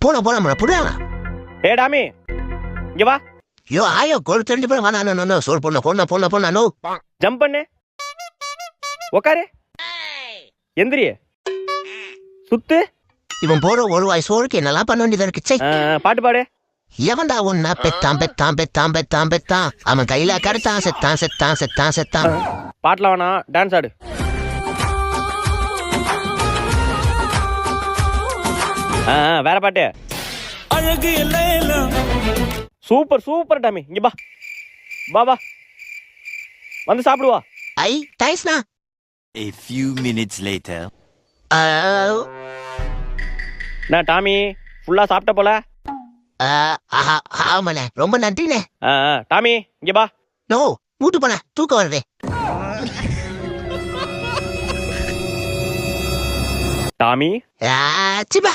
போலாம் புரியாங்க. ஏ டாமி இங்க வா. ஐயோ ஆயோ கோல் தெரிஞ்சு போய் வேணா சொல் பொண்ணு நோ. ஜம்ப் பண்ணு, உக்காரு, எந்திரி, சுத்து. இவன் போற ஒரு வயசு ஓருக்கு என்னெல்லாம் பண்ண வேண்டியதா இருக்கு. சை பாட்டு பாடு. எவன்டா ஒன்னா பெத்தான் அவன் கையில கருத்தான் செத்தான். பாட்டுல வேணா, டான்ஸ் ஆடு. வேற பாட்டு. அழகு எல்லாம் சூப்பர் டாமி. இங்க பா வா வா, வந்து சாப்பிடுவா. ஐ டைஸ்னா. A few minutes later. நான் டாமி ஃபுல்லா சாப்பிட்ட போல. ஆமாண்ணே ரொம்ப நன்றிண்ணே. டாமி இங்க பா. நோ மூட்டு போன தூக்கம் வருதே. டாமி சிப்பா